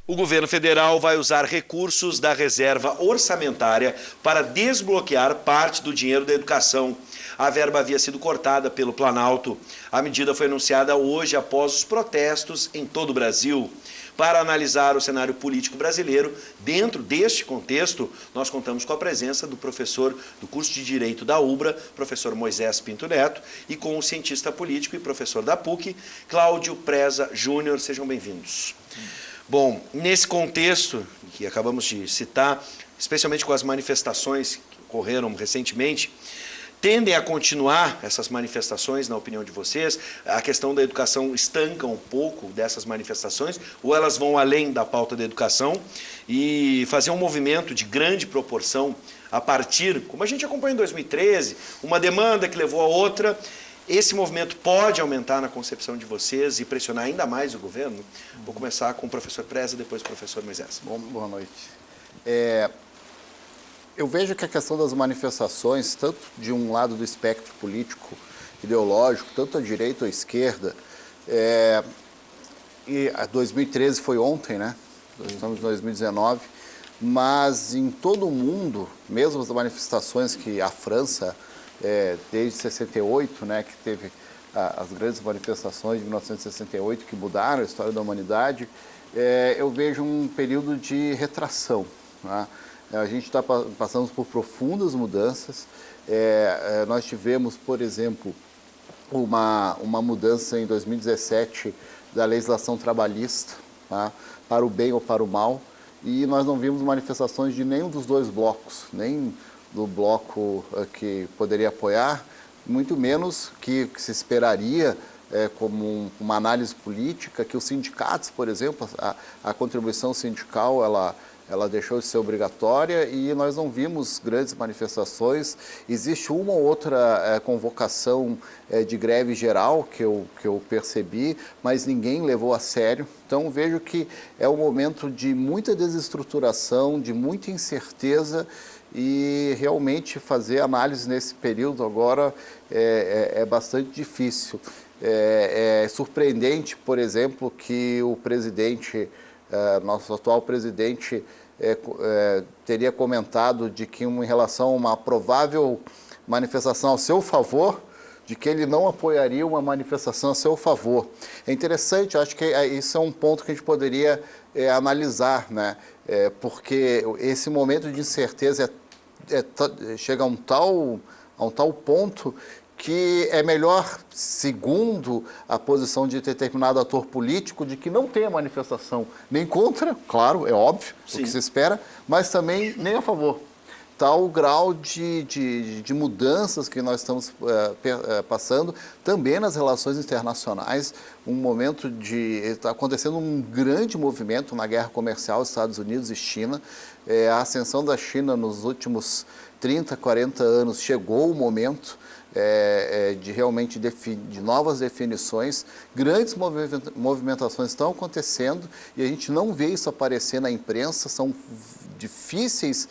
O governo federal vai usar recursos da reserva orçamentária para desbloquear parte do dinheiro da educação. A verba havia sido cortada pelo Planalto. A medida foi anunciada hoje após os protestos em todo o Brasil. Para analisar o cenário político brasileiro, dentro deste contexto, nós contamos com a presença do professor do curso de Direito da UBRA, professor Moisés Pinto Neto, e com o cientista político e professor da PUC, Cláudio Preza Júnior. Sejam bem-vindos. Bom, nesse contexto que acabamos de citar, especialmente com as manifestações que ocorreram recentemente, tendem a continuar essas manifestações, na opinião de vocês? A questão da educação estanca um pouco dessas manifestações, ou elas vão além da pauta da educação e fazer um movimento de grande proporção a partir, como a gente acompanhou em 2013, uma demanda que levou a outra? Esse movimento pode aumentar na concepção de vocês e pressionar ainda mais o governo? Vou começar com o professor Preza, depois o professor Moisés. Bom, boa noite. Eu vejo que a questão das manifestações, tanto de um lado do espectro político, ideológico, tanto à direita ou à esquerda, e 2013 foi ontem, né? Nós estamos em 2019, mas em todo o mundo, mesmo as manifestações que a França, desde 68, né, que teve as grandes manifestações de 1968 que mudaram a história da humanidade, eu vejo um período de retração, né? A gente está passando por profundas mudanças. Nós tivemos, por exemplo, uma mudança em 2017 da legislação trabalhista, tá? Para o bem ou para o mal, e nós não vimos manifestações de nenhum dos dois blocos, nem do bloco que poderia apoiar, muito menos que se esperaria como uma análise política, que os sindicatos, por exemplo, a contribuição sindical, ela deixou de ser obrigatória e nós não vimos grandes manifestações. Existe uma ou outra convocação de greve geral que eu percebi, mas ninguém levou a sério. Então vejo que é um momento de muita desestruturação, de muita incerteza, e realmente fazer análise nesse período agora é bastante difícil. É surpreendente, por exemplo, que o presidente, nosso atual presidente, teria comentado de que em relação a uma provável manifestação ao seu favor, de que ele não apoiaria uma manifestação a seu favor. É interessante, eu acho que isso é um ponto que a gente poderia analisar, né? Porque esse momento de incerteza chega a um tal ponto que é melhor, segundo a posição de determinado ator político, de que não tenha manifestação nem contra, claro, é óbvio, Sim. O que se espera, mas também nem a favor. Tal grau de mudanças que nós estamos passando, também nas relações internacionais, um momento está acontecendo um grande movimento na guerra comercial Estados Unidos e China. A ascensão da China nos últimos 30, 40 anos chegou o momento de realmente de novas definições. Grandes movimentações estão acontecendo e a gente não vê isso aparecer na imprensa. São difíceis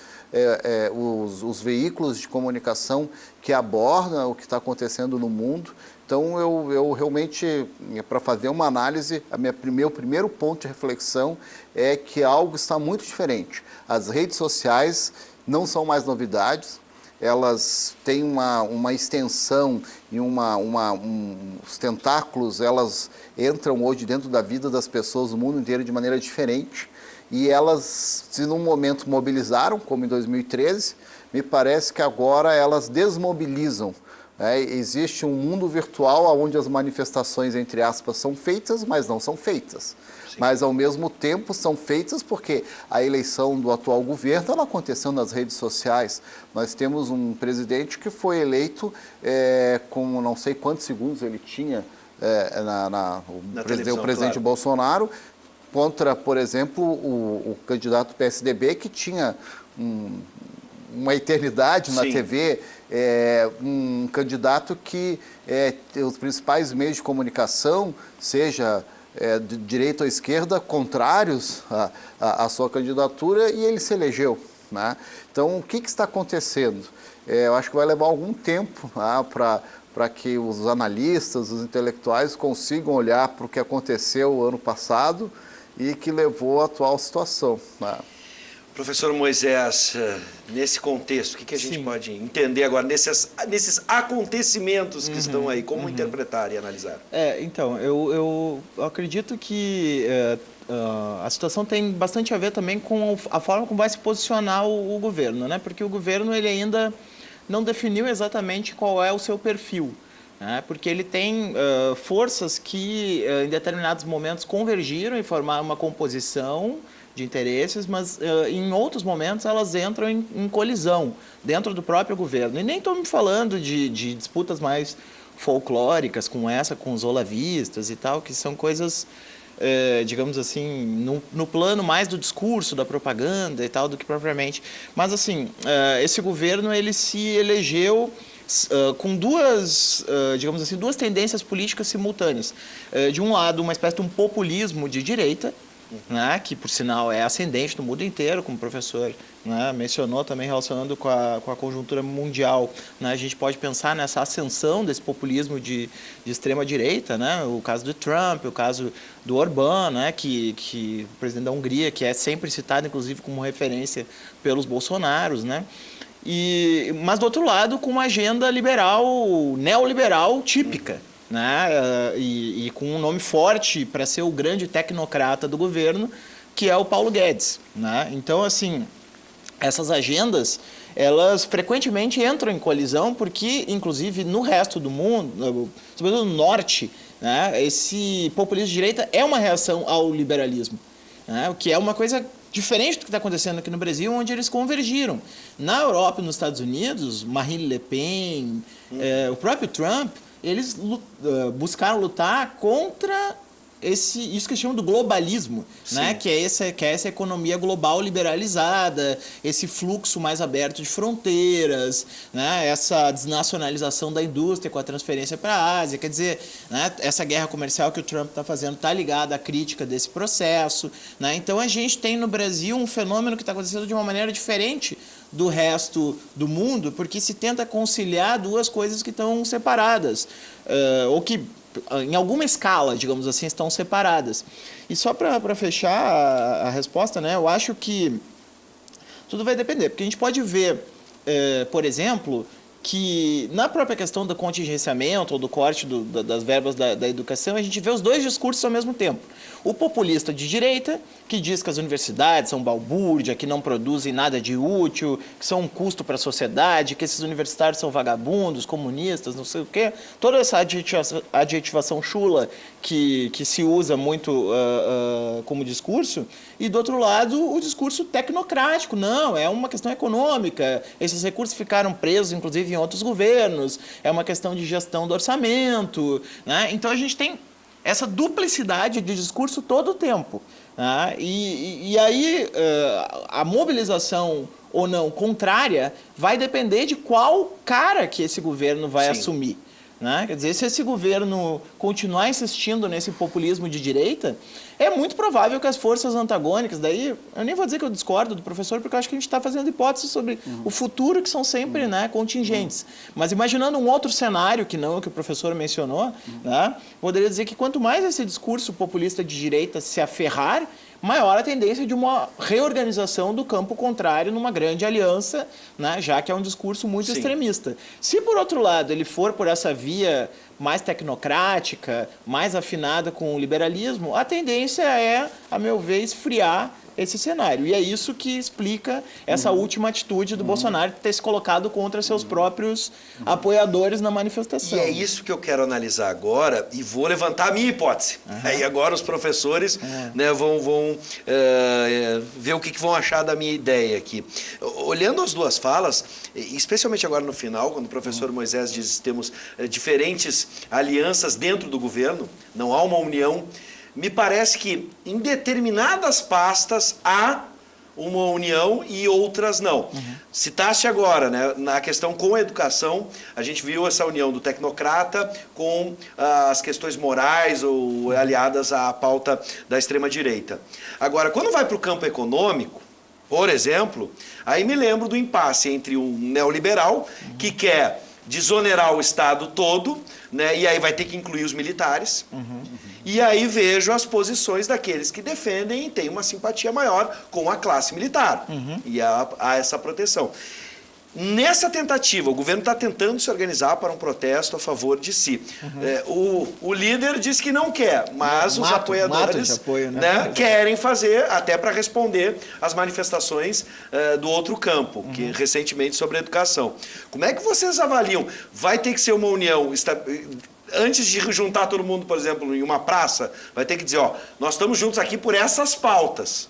os veículos de comunicação que abordam o que está acontecendo no mundo. Então, eu realmente, para fazer uma análise, meu primeiro ponto de reflexão é que algo está muito diferente. As redes sociais não são mais novidades, elas têm uma extensão e os tentáculos, elas entram hoje dentro da vida das pessoas do mundo inteiro de maneira diferente. E elas, se num momento mobilizaram, como em 2013, me parece que agora elas desmobilizam. Existe um mundo virtual onde as manifestações, entre aspas, são feitas, mas não são feitas. Sim. Mas, ao mesmo tempo, são feitas porque a eleição do atual governo ela aconteceu nas redes sociais. Nós temos um presidente que foi eleito com não sei quantos segundos ele tinha, o presidente claro. Bolsonaro, contra, por exemplo, o candidato PSDB, que tinha uma eternidade na Sim. TV, um candidato que os principais meios de comunicação, seja de direita ou esquerda, contrários à sua candidatura, e ele se elegeu, né? Então, o que está acontecendo? Eu acho que vai levar algum tempo para que os analistas, os intelectuais consigam olhar para o que aconteceu ano passado e que levou à atual situação, né? Professor Moisés, nesse contexto, o que a gente pode entender agora nesses acontecimentos que estão aí? Como interpretar e analisar? Então, eu acredito que a situação tem bastante a ver também com a forma como vai se posicionar o governo, né? Porque o governo ele ainda não definiu exatamente qual é o seu perfil, né? Porque ele tem forças que em determinados momentos convergiram e formaram uma composição de interesses, mas em outros momentos elas entram em colisão dentro do próprio governo. E nem estou me falando de disputas mais folclóricas com os olavistas e tal, que são coisas, digamos assim, no plano mais do discurso, da propaganda e tal, do que propriamente. Mas, assim, esse governo ele se elegeu com digamos assim, duas tendências políticas simultâneas. De um lado, uma espécie de um populismo de direita, né, que por sinal é ascendente no mundo inteiro, como o professor, né, mencionou também relacionando com a conjuntura mundial, né, a gente pode pensar nessa ascensão desse populismo de extrema direita, né, o caso do Trump, o caso do Orbán, né, que o presidente da Hungria, que é sempre citado inclusive como referência pelos bolsonaros, né. Mas do outro lado com uma agenda neoliberal típica, né? E com um nome forte para ser o grande tecnocrata do governo, que é o Paulo Guedes, né? Então, assim, essas agendas, elas frequentemente entram em colisão porque, inclusive, no resto do mundo, sobretudo no norte, né, esse populismo de direita é uma reação ao liberalismo, né? O que é uma coisa diferente do que está acontecendo aqui no Brasil, onde eles convergiram. Na Europa e nos Estados Unidos, Marine Le Pen, o próprio Trump, eles buscaram lutar contra isso que eles chamam do globalismo, né? Que é essa economia global liberalizada, esse fluxo mais aberto de fronteiras, né? Essa desnacionalização da indústria com a transferência para a Ásia. Quer dizer, né? Essa guerra comercial que o Trump está fazendo está ligada à crítica desse processo, né? Então a gente tem no Brasil um fenômeno que está acontecendo de uma maneira diferente do resto do mundo, porque se tenta conciliar duas coisas que estão separadas, ou que em alguma escala, digamos assim, estão separadas. E só para fechar a resposta, né, eu acho que tudo vai depender, porque a gente pode ver, por exemplo, que na própria questão do contingenciamento ou do corte das verbas da educação, a gente vê os dois discursos ao mesmo tempo. O populista de direita, que diz que as universidades são balbúrdia, que não produzem nada de útil, que são um custo para a sociedade, que esses universitários são vagabundos, comunistas, não sei o quê. Toda essa adjetivação chula que se usa muito como discurso. E, do outro lado, o discurso tecnocrático. Não, é uma questão econômica. Esses recursos ficaram presos, inclusive, em outros governos. É uma questão de gestão do orçamento, né? Então, a gente tem essa duplicidade de discurso todo o tempo, né? E aí a mobilização ou não contrária vai depender de qual cara que esse governo vai assumir, né? Quer dizer, se esse governo continuar insistindo nesse populismo de direita, é muito provável que as forças antagônicas, daí eu nem vou dizer que eu discordo do professor, porque eu acho que a gente está fazendo hipóteses sobre o futuro que são sempre né, contingentes. Mas imaginando um outro cenário, que não o que o professor mencionou, né, poderia dizer que quanto mais esse discurso populista de direita se aferrar, maior a tendência de uma reorganização do campo contrário numa grande aliança, né, já que é um discurso muito extremista. Se, por outro lado, ele for por essa via mais tecnocrática, mais afinada com o liberalismo, a tendência é, a meu ver, esfriar esse cenário. E é isso que explica essa última atitude do Bolsonaro de ter se colocado contra seus próprios apoiadores na manifestação. E é isso que eu quero analisar agora e vou levantar a minha hipótese. Aí agora os professores né, vão ver o que vão achar da minha ideia aqui. Olhando as duas falas, especialmente agora no final, quando o professor Moisés diz que temos diferentes alianças dentro do governo, não há uma união. Me parece que em determinadas pastas há uma união e outras não. Citaste agora, né, na questão com a educação, a gente viu essa união do tecnocrata com as questões morais ou aliadas à pauta da extrema-direita. Agora, quando vai para o campo econômico, por exemplo, aí me lembro do impasse entre um neoliberal que quer desonerar o Estado todo, né, e aí vai ter que incluir os militares, E aí vejo as posições daqueles que defendem e têm uma simpatia maior com a classe militar. E há essa proteção. Nessa tentativa, o governo está tentando se organizar para um protesto a favor de si. O líder diz que não quer, mas os apoiadores apoio, querem fazer, até para responder às manifestações do outro campo, que recentemente sobre a educação. Como é que vocês avaliam? Vai ter que ser uma união... Antes de juntar todo mundo, por exemplo, em uma praça, vai ter que dizer, ó, nós estamos juntos aqui por essas pautas.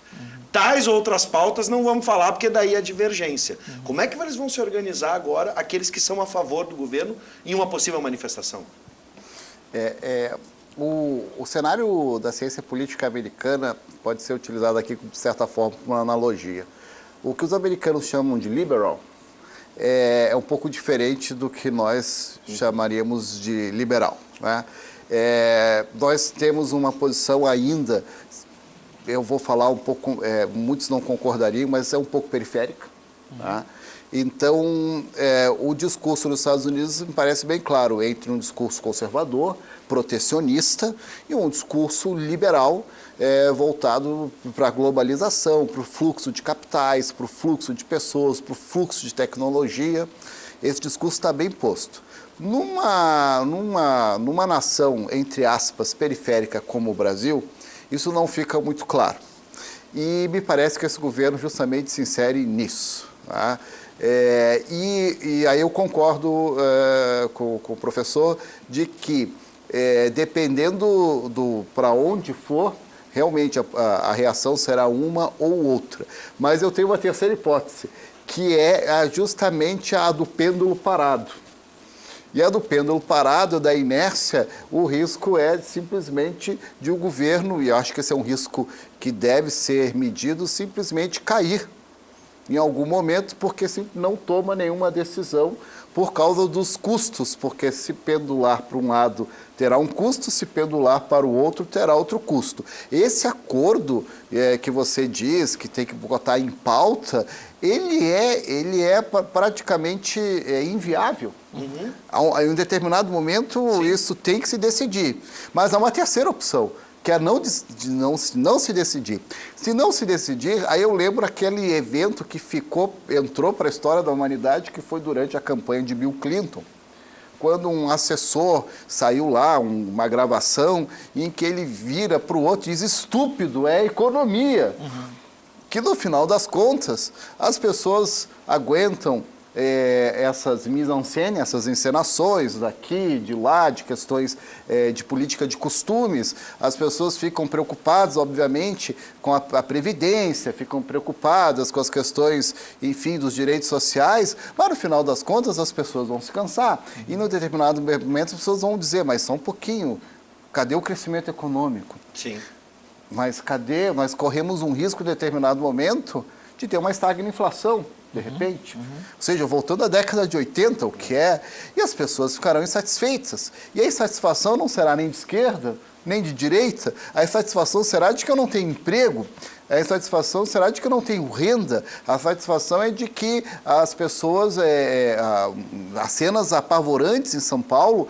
Tais outras pautas não vamos falar, porque daí é divergência. Como é que eles vão se organizar agora, aqueles que são a favor do governo, em uma possível manifestação? O cenário da ciência política americana pode ser utilizado aqui, de certa forma, como uma analogia. O que os americanos chamam de liberal é um pouco diferente do que nós chamaríamos de liberal, né? Nós temos uma posição ainda... Eu vou falar um pouco, muitos não concordariam, mas é um pouco periférica. Tá? Então, o discurso nos Estados Unidos me parece bem claro, entre um discurso conservador, protecionista, e um discurso liberal, voltado para a globalização, para o fluxo de capitais, para o fluxo de pessoas, para o fluxo de tecnologia. Esse discurso está bem posto. Numa nação, entre aspas, periférica como o Brasil, isso não fica muito claro. E me parece que esse governo justamente se insere nisso. Tá? E aí eu concordo com o professor de que, dependendo para onde for, realmente a reação será uma ou outra. Mas eu tenho uma terceira hipótese, que é justamente a do pêndulo parado. E a do pêndulo parado, da inércia, o risco é simplesmente de o governo, e eu acho que esse é um risco que deve ser medido, simplesmente cair em algum momento, porque não toma nenhuma decisão por causa dos custos, porque se pendular para um lado terá um custo, se pendular para o outro terá outro custo. Esse acordo que você diz que tem que botar em pauta, ele é praticamente inviável. Em um determinado momento, isso tem que se decidir. Mas há uma terceira opção, que é não se decidir. Se não se decidir, aí eu lembro aquele evento que entrou para a história da humanidade, que foi durante a campanha de Bill Clinton, quando um assessor saiu lá, uma gravação, em que ele vira para o outro e diz, estúpido, é economia. Que no final das contas, as pessoas aguentam essas mise-en-scène, essas encenações daqui, de lá, de questões de política de costumes. As pessoas ficam preocupadas, obviamente, com a previdência, ficam preocupadas com as questões, enfim, dos direitos sociais, mas no final das contas as pessoas vão se cansar. E no determinado momento as pessoas vão dizer, mas só um pouquinho, cadê o crescimento econômico? Sim. Mas cadê? Nós corremos um risco em determinado momento de ter uma estagnação, de repente. Ou seja, voltando à década de 80, o que é, e as pessoas ficarão insatisfeitas. E a insatisfação não será nem de esquerda, nem de direita, a insatisfação será de que eu não tenho emprego, a insatisfação será de que eu não tenho renda, a satisfação é de que as pessoas, as cenas apavorantes em São Paulo,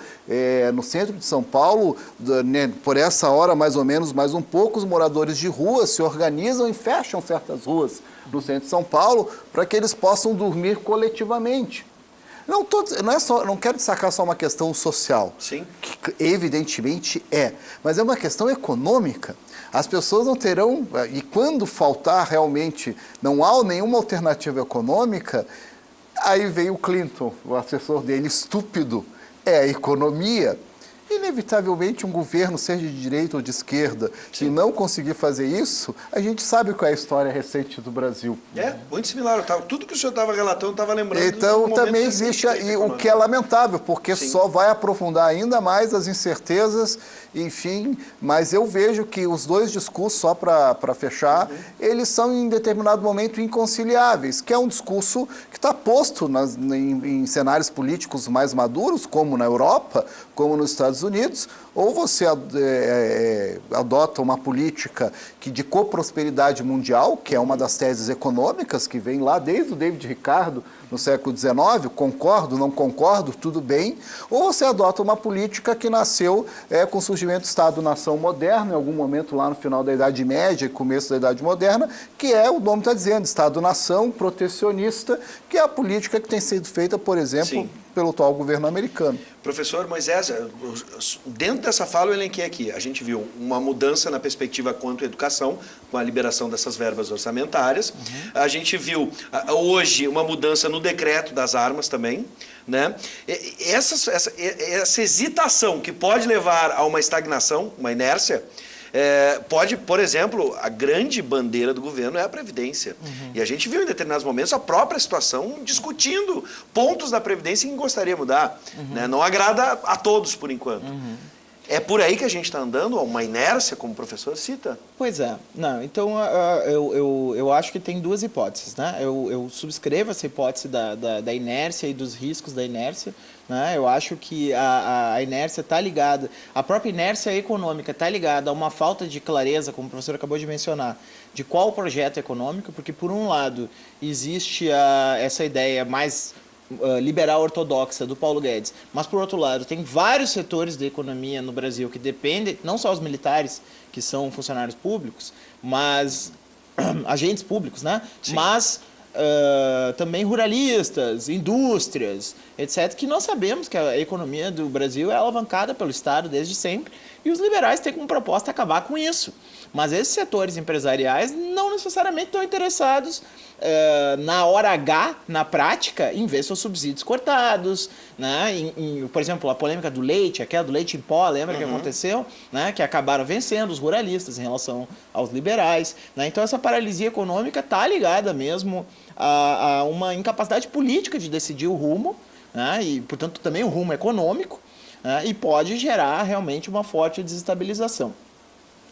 no centro de São Paulo, por essa hora mais ou menos, mais um pouco, os moradores de rua se organizam e fecham certas ruas no centro de São Paulo para que eles possam dormir coletivamente. Não quero destacar só uma questão social, Sim. que evidentemente mas é uma questão econômica. As pessoas não terão, e quando faltar realmente, não há nenhuma alternativa econômica, aí veio o Clinton, o assessor dele, estúpido, é a economia. Inevitavelmente, um governo, seja de direita ou de esquerda, se não conseguir fazer isso, a gente sabe qual é a história recente do Brasil. Muito similar. Tudo que o senhor estava relatando, eu estava lembrando. Então, também existe o que é lamentável, porque só vai aprofundar ainda mais as incertezas, enfim. Mas eu vejo que os dois discursos, só para fechar, eles são, em determinado momento, inconciliáveis, que é um discurso que está posto em cenários políticos mais maduros, como na Europa, como nos Estados Unidos, Unidos, ou você adota uma política de coprosperidade mundial, que é uma das teses econômicas que vem lá desde o David Ricardo no século XIX, concordo, não concordo, tudo bem, ou você adota uma política que nasceu com o surgimento do Estado-nação moderno, em algum momento lá no final da Idade Média e começo da Idade Moderna, que o nome está dizendo, Estado-nação protecionista, que é a política que tem sido feita, por exemplo, Sim. pelo atual governo americano. Professor Moisés, dentro dessa fala eu elenquei aqui, a gente viu uma mudança na perspectiva quanto à educação, com a liberação dessas verbas orçamentárias. A gente viu hoje uma mudança no decreto das armas também, né? Essa hesitação que pode levar a uma estagnação, uma inércia, pode, por exemplo, a grande bandeira do governo é a Previdência. E a gente viu em determinados momentos a própria situação discutindo pontos da Previdência que gostaria de mudar. Né? Não agrada a todos, por enquanto. É por aí que a gente está andando, uma inércia, como o professor cita? Pois é. Não, então, eu acho que tem duas hipóteses. Né? Eu subscrevo essa hipótese da inércia e dos riscos da inércia. Né? Eu acho que a inércia está ligada, a própria inércia econômica está ligada a uma falta de clareza, como o professor acabou de mencionar, de qual projeto econômico, porque, por um lado, existe essa ideia mais liberal ortodoxa do Paulo Guedes, mas, por outro lado, tem vários setores da economia no Brasil que dependem, não só os militares, que são funcionários públicos, mas agentes públicos, né? Sim. Mas também ruralistas, indústrias, etc., que nós sabemos que a economia do Brasil é alavancada pelo Estado desde sempre, e os liberais têm como proposta acabar com isso. Mas esses setores empresariais não necessariamente estão interessados na hora H, na prática, em ver seus subsídios cortados, né? Por exemplo, a polêmica do leite, aquela do leite em pó, lembra que aconteceu? Né? Que acabaram vencendo os ruralistas em relação aos liberais. Né? Então essa paralisia econômica está ligada mesmo a uma incapacidade política de decidir o rumo, né? E, portanto, também o rumo econômico, né? E pode gerar realmente uma forte desestabilização.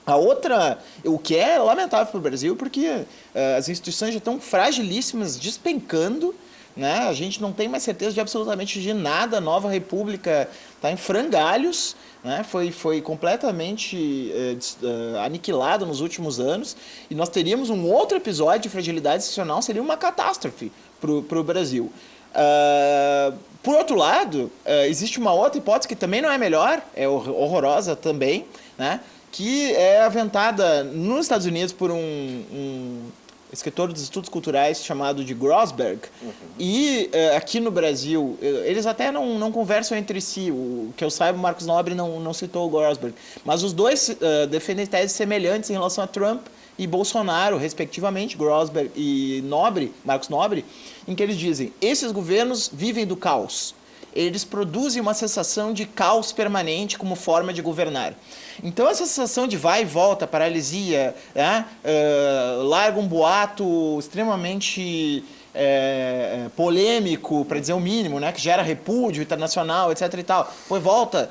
A outra, o que é lamentável para o Brasil, porque as instituições já estão fragilíssimas, despencando, né? A gente não tem mais certeza de absolutamente de nada, a nova república está em frangalhos, né? Foi completamente aniquilada nos últimos anos, e nós teríamos um outro episódio de fragilidade institucional, seria uma catástrofe para o Brasil. Por outro lado, existe uma outra hipótese que também não é melhor, é horrorosa também, né? Que é aventada nos Estados Unidos por um escritor dos estudos culturais chamado de Grossberg. E aqui no Brasil, eles até não conversam entre si. O que eu saiba, o Marcos Nobre não citou o Grossberg. Mas os dois defendem teses semelhantes em relação a Trump e Bolsonaro, respectivamente, Grossberg e Marcos Nobre, em que eles dizem: esses governos vivem do caos. Eles produzem uma sensação de caos permanente como forma de governar. Então, essa sensação de vai e volta, paralisia, né? Larga um boato extremamente polêmico, para dizer o mínimo, né? Que gera repúdio internacional, etc. e tal. Depois volta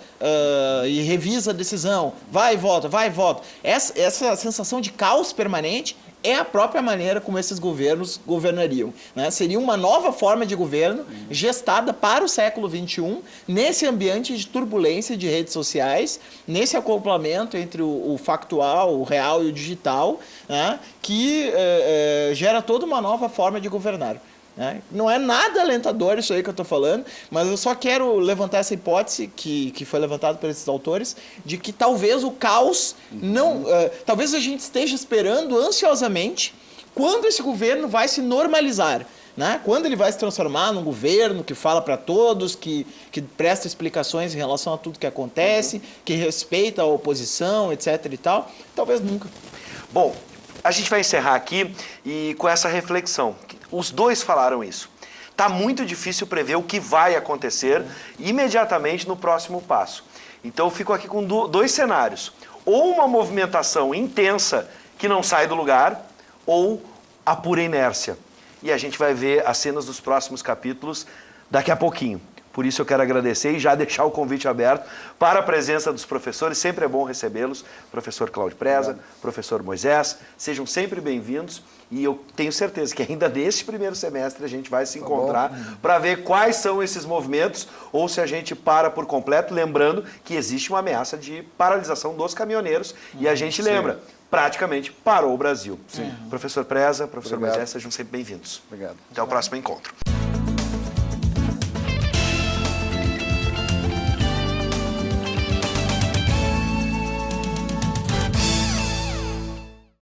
e revisa a decisão, vai e volta, vai e volta. Essa sensação de caos permanente é a própria maneira como esses governos governariam. Né? Seria uma nova forma de governo gestada para o século XXI, nesse ambiente de turbulência de redes sociais, nesse acoplamento entre o factual, o real e o digital, né? Que gera toda uma nova forma de governar. Né? Não é nada alentador isso aí que eu estou falando, mas eu só quero levantar essa hipótese que foi levantada por esses autores, de que talvez o caos não... talvez a gente esteja esperando ansiosamente quando esse governo vai se normalizar. Né? Quando ele vai se transformar num governo que fala para todos, que presta explicações em relação a tudo que acontece, que respeita a oposição, etc. e tal, talvez nunca. Bom, a gente vai encerrar aqui e com essa reflexão. Os dois falaram isso. Está muito difícil prever o que vai acontecer imediatamente no próximo passo. Então eu fico aqui com dois cenários. Ou uma movimentação intensa que não sai do lugar, ou a pura inércia. E a gente vai ver as cenas dos próximos capítulos daqui a pouquinho. Por isso eu quero agradecer e já deixar o convite aberto para a presença dos professores. Sempre é bom recebê-los. Professor Cláudio Preza, professor Moisés, sejam sempre bem-vindos. E eu tenho certeza que ainda neste primeiro semestre a gente vai se encontrar para ver quais são esses movimentos ou se a gente para por completo, lembrando que existe uma ameaça de paralisação dos caminhoneiros e a gente lembra, praticamente parou o Brasil. Professor Preza, professor Moisés, sejam sempre bem-vindos. Obrigado. Até o próximo encontro.